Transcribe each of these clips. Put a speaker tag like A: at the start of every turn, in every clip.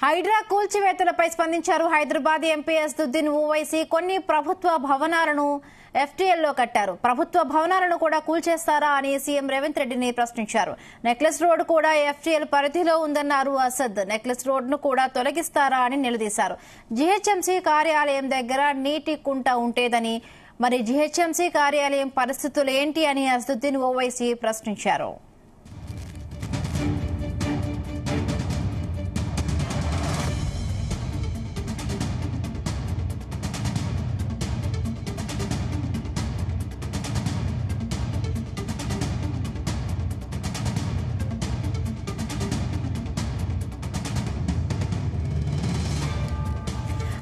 A: హైడ్రా కూల్చివేతలపై స్పందించారు హైదరాబాద్ ఎంపీ అసదుద్దీన్ ఓవైసీ. కొన్ని ప్రభుత్వ భవనాలను ఎఫ్టీఎల్లో కట్టారు. ప్రభుత్వ భవనాలను కూడా కూల్చేస్తారా అని సీఎం రేవంత్ రెడ్డిని ప్రశ్నించారు. నెక్లెస్ రోడ్ కూడా ఎఫ్టీఎల్ పరిధిలో ఉందన్నారు అసద్. నెక్లెస్ రోడ్ ను కూడా తొలగిస్తారా అని నిలదీశారు. జీహెచ్ఎంసీ కార్యాలయం దగ్గర నీటి కుంట ఉంటేదని, మరి జీహెచ్ఎంసీ కార్యాలయం పరిస్థితులు ఏంటి అని అసదుద్దీన్ ఓవైసీ ప్రశ్నించారు.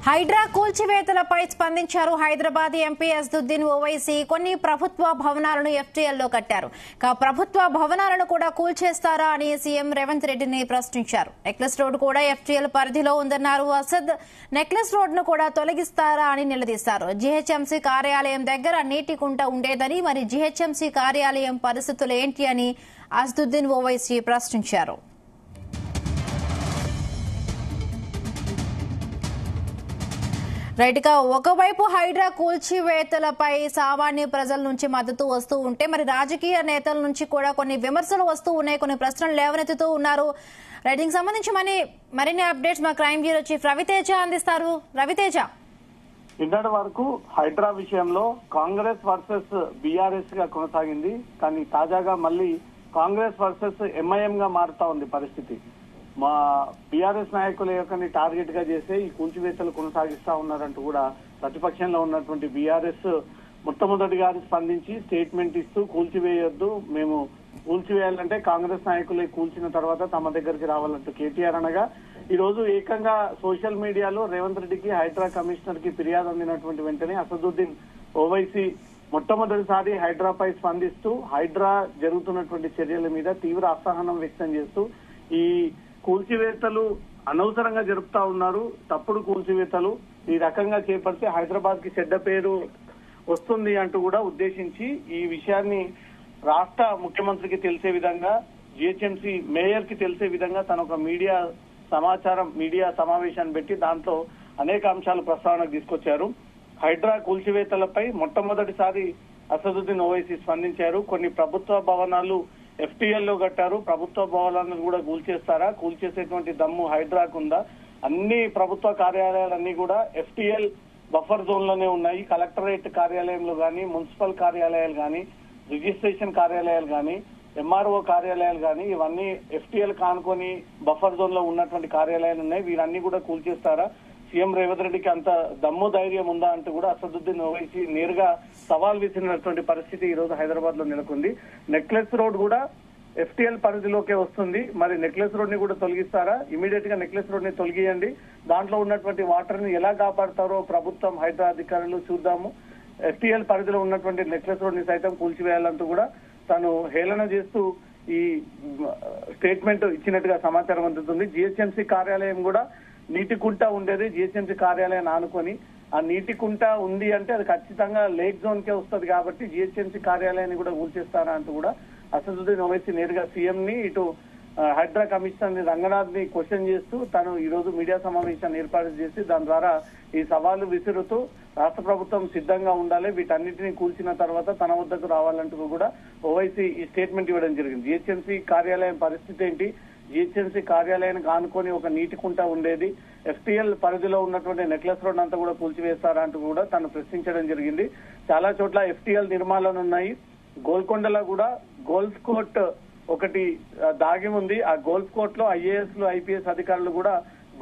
A: హైడ్రా కూల్చివేతలపై స్పందించారు హైదరాబాద్ ఎంపీ అసదుద్దీన్ ఓవైసీ. కొన్ని ప్రభుత్వ భవనాలను ఎఫ్టీఎల్లో కట్టారు. ప్రభుత్వ భవనాలను కూడా కూల్చేస్తారా అని సీఎం రేవంత్ రెడ్డిని ప్రశ్నించారు. నెక్లెస్ రోడ్ కూడా ఎఫ్టీఎల్ పరిధిలో ఉందన్నారు అసద్. నెక్లెస్ రోడ్ ను కూడా తొలగిస్తారా అని నిలదీశారు. జీహెచ్ఎంసీ కార్యాలయం దగ్గర నీటి కుంట ఉండేదని, మరి జీహెచ్ఎంసీ కార్యాలయం పరిస్థితులు ఏంటి అని అసదుద్దీన్ ఓవైసీ ప్రశ్నించారు. రైట్ గా ఒకవైపు హైడ్రా కూల్చివేతలపై సామాన్య ప్రజల నుంచి మద్దతు వస్తూ ఉంటే, మరి రాజకీయ నేతల నుంచి కూడా కొన్ని విమర్శలు వస్తూ ఉన్నాయి, కొన్ని ప్రశ్నలు లేవనెత్తుతూ ఉన్నారు. రైటింగ్ సంబంధించి మరిన్ని అప్డేట్స్ మా క్రైమ్ బ్యూరో చీఫ్ రవితేజ అందిస్తారు. రవితేజ,
B: నిన్నటి వరకు హైడ్రా విషయంలో కాంగ్రెస్ వర్సెస్ బీఆర్ఎస్ గా కొనసాగింది. కానీ తాజాగా మళ్ళీ కాంగ్రెస్ వర్సెస్ ఎంఐఎం గా మారుతా ఉంది పరిస్థితి. మా బీఆర్ఎస్ నాయకుల యొక్కని టార్గెట్ గా చేసే ఈ కూల్చివేతలు కొనసాగిస్తా ఉన్నారంటూ కూడా ప్రతిపక్షంలో ఉన్నటువంటి బీఆర్ఎస్ మొట్టమొదటిగా స్పందించి స్టేట్మెంట్ ఇస్తూ కూల్చివేయొద్దు, మేము కూల్చివేయాలంటే కాంగ్రెస్ నాయకులే కూల్చిన తర్వాత తమ దగ్గరికి రావాలంటూ కేటీఆర్ అనగా, ఈ రోజు ఏకంగా సోషల్ మీడియాలో రేవంత్ రెడ్డికి హైడ్రా కమిషనర్ కి ఫిర్యాదు అందినటువంటి వెంటనే అసదుద్దీన్ ఓవైసీ మొట్టమొదటిసారి హైడ్రాపై స్పందిస్తూ హైడ్రా జరుగుతున్నటువంటి చర్యల మీద తీవ్ర అసహనం వ్యక్తం చేస్తూ ఈ కూల్చివేతలు అనవసరంగా జరుపుతా ఉన్నారు, తప్పుడు కూల్చివేతలు ఈ రకంగా చేపడితే హైదరాబాద్ కి చెడ్డ పేరు వస్తుంది అంటూ కూడా ఉద్దేశించి ఈ విషయాన్ని రాష్ట్ర ముఖ్యమంత్రికి తెలిసే విధంగా, జిహెచ్ఎంసీ మేయర్ కి తెలిసే విధంగా తన ఒక మీడియా సమావేశాన్ని పెట్టి దాంట్లో అనేక అంశాలు ప్రస్తావనకు తీసుకొచ్చారు. హైడ్రా కూల్చివేతలపై మొట్టమొదటిసారి అసదుద్దీన్ ఓవైసీ స్పందించారు. కొన్ని ప్రభుత్వ భవనాలు ఎఫ్టీఎల్ లో కట్టారు, ప్రభుత్వ భవనాలను కూడా కూల్చేస్తారా, కూల్చేసేటువంటి దమ్ము హైడ్రాకు ఉందా? అన్ని ప్రభుత్వ కార్యాలయాలన్నీ కూడా ఎఫ్టీఎల్ బఫర్ జోన్ లోనే ఉన్నాయి. కలెక్టరేట్ కార్యాలయంలో గానీ, మున్సిపల్ కార్యాలయాలు గానీ, రిజిస్ట్రేషన్ కార్యాలయాలు గానీ, ఎంఆర్ఓ కార్యాలయాలు గానీ, ఇవన్నీ ఎఫ్టీఎల్ కానుకొని బఫర్ జోన్ లో ఉన్నటువంటి కార్యాలయాలు ఉన్నాయి. వీరన్నీ కూడా కూల్చేస్తారా? సీఎం రేవంత్ రెడ్డికి అంత దమ్ము ధైర్యం ఉందా అంటూ కూడా అసదుద్దీన్ ఓవైసీ నేరుగా సవాల్ విసిరినటువంటి పరిస్థితి ఈ రోజు హైదరాబాద్ లో నెలకొంది. నెక్లెస్ రోడ్ కూడా ఎఫ్టీఎల్ పరిధిలోకే వస్తుంది, మరి నెక్లెస్ రోడ్ ని కూడా తొలగిస్తారా? ఇమీడియట్ గా నెక్లెస్ రోడ్ ని తొలగియండి, దాంట్లో ఉన్నటువంటి వాటర్ ని ఎలా కాపాడతారో ప్రభుత్వం హైడ్రా అధికారులు చూద్దాము, ఎఫ్టీఎల్ పరిధిలో ఉన్నటువంటి నెక్లెస్ రోడ్ ని సైతం కూల్చివేయాలంటూ కూడా తను హేళన చేస్తూ ఈ స్టేట్మెంట్ ఇచ్చినట్టుగా సమాచారం అందుతుంది. జిహెచ్ఎంసీ కార్యాలయం కూడా నీటి కుంట ఉండేది, జిహెచ్ఎంసీ కార్యాలయాన్ని ఆనుకొని. ఆ నీటి కుంట ఉంది అంటే అది ఖచ్చితంగా లేక్ జోన్ కే వస్తుంది కాబట్టి జిహెచ్ఎంసీ కార్యాలయాన్ని కూడా కూల్చేస్తారా అంటూ కూడా అసదుద్దీన్ ఓవైసీ నేరుగా సీఎం ని, ఇటు హైడ్రా కమిషనర్ ని, రంగనాథ్ ని క్వశ్చన్ చేస్తూ తను ఈ రోజు మీడియా సమావేశాన్ని ఏర్పాటు చేసి దాని ద్వారా ఈ సవాలు విసురుతూ రాష్ట్ర ప్రభుత్వం సిద్ధంగా ఉండాలి, వీటన్నిటిని కూల్చిన తర్వాత తన వద్దకు రావాలంటూ కూడా ఓవైసీ ఈ స్టేట్మెంట్ ఇవ్వడం జరిగింది. జిహెచ్ఎంసీ కార్యాలయం పరిస్థితి ఏంటి, జిహెచ్ఎంసీ కార్యాలయానికి ఆనుకొని ఒక నీటి కుంట ఉండేది, ఎఫ్టీఎల్ పరిధిలో ఉన్నటువంటి నెక్లెస్ రోడ్ అంతా కూడా కూల్చివేస్తారా అంటూ కూడా తను ప్రశ్నించడం జరిగింది. చాలా చోట్ల ఎఫ్టీఎల్ నిర్మాణాలు ఉన్నాయి. గోల్కొండలో కూడా గోల్ఫ్ కోర్ట్ ఒకటి దాగి ఉంది. ఆ గోల్ఫ్ కోర్ట్ లో ఐఏఎస్ లు, ఐపీఎస్ అధికారులు కూడా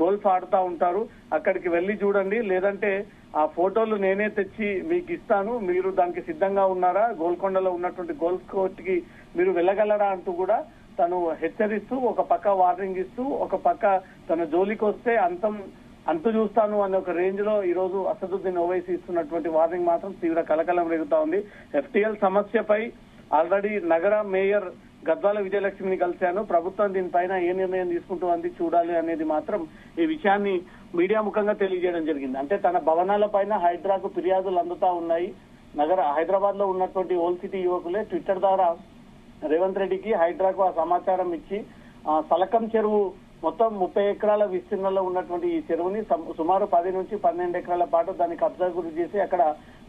B: గోల్ఫ్ ఆడుతూ ఉంటారు. అక్కడికి వెళ్లి చూడండి, లేదంటే ఆ ఫోటోలు నేనే తెచ్చి మీకు ఇస్తాను, మీరు దానికి సిద్ధంగా ఉన్నారా, గోల్కొండలో ఉన్నటువంటి గోల్ఫ్ కోర్ట్ కి మీరు వెళ్ళగలరా అంటూ కూడా తను హెచ్చరిస్తూ, ఒక పక్క వార్నింగ్ ఇస్తూ, ఒక పక్క తన జోలికి వస్తే అంతు చూస్తాను అనే ఒక రేంజ్ లో ఈ రోజు అసదుద్దీన్ ఓవైసీ ఇస్తున్నటువంటి వార్నింగ్ మాత్రం తీవ్ర కలకలం రేగుతా ఉంది. ఎఫ్టీఎల్ సమస్యపై ఆల్రెడీ నగర మేయర్ గద్వాల విజయలక్ష్మిని కలిశాను, ప్రభుత్వం దీనిపైన ఏ నిర్ణయం తీసుకుంటుంది చూడాలి అనేది మాత్రం ఈ విషయాన్ని మీడియా ముఖంగా తెలియజేయడం జరిగింది. అంటే తన భవనాల పైన హైడ్రాకు ఫిర్యాదులు అందుతా ఉన్నాయి. హైదరాబాద్ లో ఉన్నటువంటి ఓల్డ్ సిటీ యువకులే ట్విట్టర్ ద్వారా రేవంత్ రెడ్డికి, హైడ్రాకు ఆ సమాచారం ఇచ్చి సలకం చెరువు మొత్తం 30 ఎకరాల విస్తీర్ణంలో ఉన్నటువంటి ఈ చెరువుని సుమారు 10 నుంచి 12 ఎకరాల పాటు దాన్ని కబ్జా గురి చేసి అక్కడ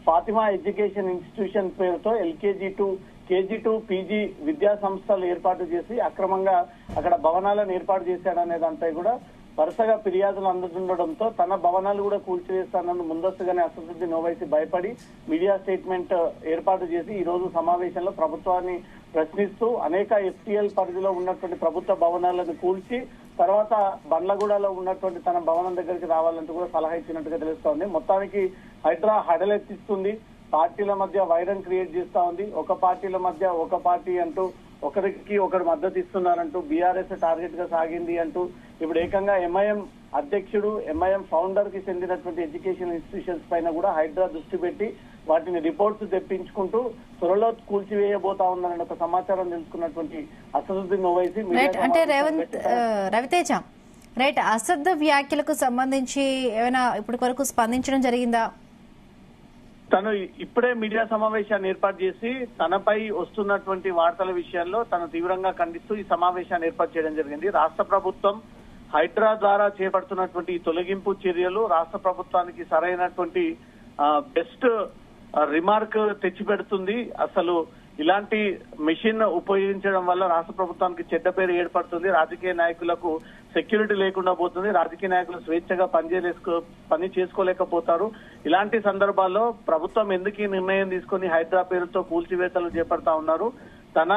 B: ఫాతిమా ఎడ్యుకేషన్ ఇన్స్టిట్యూషన్ పేరుతో LKG to KG2 PG విద్యా సంస్థలు ఏర్పాటు చేసి అక్రమంగా అక్కడ భవనాలను ఏర్పాటు చేశాడనే దానిపై కూడా వరుసగా ఫిర్యాదులు అందుతుండడంతో తన భవనాలు కూడా కూల్చివేస్తానని ముందస్తుగానే అసదుద్దీన్ ఓవైసీ భయపడి మీడియా స్టేట్మెంట్ ఏర్పాటు చేసి ఈ రోజు సమావేశంలో ప్రభుత్వాన్ని ప్రశ్నిస్తూ అనేక FTL పరిధిలో ఉన్నటువంటి ప్రభుత్వ భవనాలను కూల్చి తర్వాత బండ్లగూడలో ఉన్నటువంటి తన భవనం దగ్గరికి రావాలంటూ కూడా సలహా ఇచ్చినట్టుగా తెలుస్తోంది. మొత్టానికి హైడ్రా హడలెత్తిస్తుంది, పార్టీల మధ్య వైరం క్రియేట్ చేస్తా ఉంది. ఒక పార్టీల మధ్య ఒక పార్టీ అంటూ ఒకరికి ఒకరు మద్దతు ఇస్తున్నారంటూ BRS టార్గెట్ గా సాగింది అంటూ ఇప్పుడు ఏకంగా MIM అధ్యక్షుడు MIM ఫౌండర్ కి చెందినటువంటి ఎడ్యుకేషన్ ఇన్స్టిట్యూషన్స్ పైన కూడా హైడ్రా దృష్టి పెట్టి వాటిని రిపోర్ట్స్ తెప్పించుకుంటూ త్వరలో కూల్చివేయబోతా ఉందన్న ఒక సమాచారం తెలుసుకున్నటువంటి అసదుద్దీన్ ఓవైసీ
A: అంటే రవితేజ రైట్ అసద్ వ్యాఖ్యలకు సంబంధించి ఏమైనా ఇప్పటి వరకు స్పందించడం జరిగిందా?
B: తను ఇప్పుడే మీడియా సమావేశాన్ని ఏర్పాటు చేసి తనపై వస్తున్నటువంటి వార్తల విషయాల్లో తను తీవ్రంగా ఖండిస్తూ ఈ సమావేశాన్ని ఏర్పాటు చేయడం జరిగింది. రాష్ట్ర ప్రభుత్వం హైడ్రా ద్వారా చేపడుతున్నటువంటి ఈ తొలగింపు చర్యలు రాష్ట్ర ప్రభుత్వానికి సరైనటువంటి బెస్ట్ రిమార్క్ తెచ్చిపెడుతుంది. అసలు ఇలాంటి మెషిన్ ఉపయోగించడం వల్ల రాష్ట్ర ప్రభుత్వానికి చెడ్డ పేరు ఏర్పడుతుంది, రాజకీయ నాయకులకు సెక్యూరిటీ లేకుండా పోతుంది, రాజకీయ నాయకులు స్వేచ్ఛగా పని చేసుకోలేకపోతారు. ఇలాంటి సందర్భాల్లో ప్రభుత్వం ఎందుకు ఈ నిర్ణయం తీసుకుని హైడ్రా పేరుతో కూల్చివేతలు చేపడతా ఉన్నారు? తన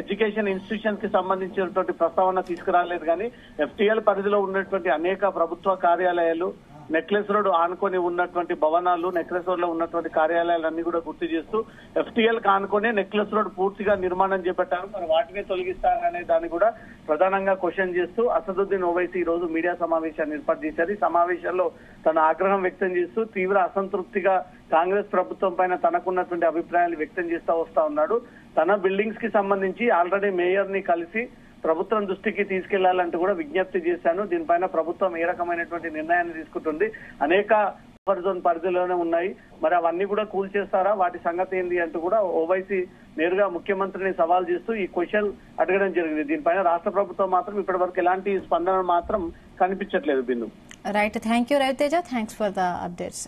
B: ఎడ్యుకేషన్ ఇన్స్టిట్యూషన్ కి సంబంధించినటువంటి ప్రస్తావన తీసుకురాలేదు కానీ FTL పరిధిలో ఉన్నటువంటి అనేక ప్రభుత్వ కార్యాలయాలు, నెక్లెస్ రోడ్ ఆనుకొని ఉన్నటువంటి భవనాలు, నెక్లెస్ రోడ్ లో ఉన్నటువంటి కార్యాలయాలన్నీ కూడా గుర్తు చేస్తూ FTL ఆనుకొని నెక్లెస్ రోడ్ పూర్తిగా నిర్మాణం చేపట్టారు, మరి వాటిని తొలగిస్తారనే దాన్ని కూడా ప్రధానంగా క్వశ్చన్ చేస్తూ అసదుద్దీన్ ఓవైసీ ఈ రోజు మీడియా సమావేశాన్ని ఏర్పాటు చేశారు. ఈ సమావేశంలో తన ఆగ్రహం వ్యక్తం చేస్తూ తీవ్ర అసంతృప్తిగా కాంగ్రెస్ ప్రభుత్వం పైన తనకున్నటువంటి అభిప్రాయాలు వ్యక్తం చేస్తూ వస్తా ఉన్నాడు. తన బిల్డింగ్స్ కి సంబంధించి ఆల్రెడీ మేయర్ ని కలిసి ప్రభుత్వం దృష్టికి తీసుకెళ్లాలంటూ కూడా విజ్ఞప్తి చేశాను. దీనిపైన ప్రభుత్వం ఏ రకమైనటువంటి నిర్ణయాన్ని తీసుకుంటుంది? అనేక బఫర్ జోన్ పరిధిలోనే ఉన్నాయి, మరి అవన్నీ కూడా కూల్చేస్తారా? వాటి సంగతి ఏంది అంటూ కూడా ఓవైసీ నేరుగా ముఖ్యమంత్రిని సవాల్ చేస్తూ ఈ క్వశ్చన్ అడగడం జరిగింది. దీనిపైన రాష్ట్ర ప్రభుత్వం మాత్రం ఇప్పటి వరకు ఎలాంటి స్పందన మాత్రం కనిపించట్లేదు. Bindu
A: right, thank you Raviteja, thanks for the updates.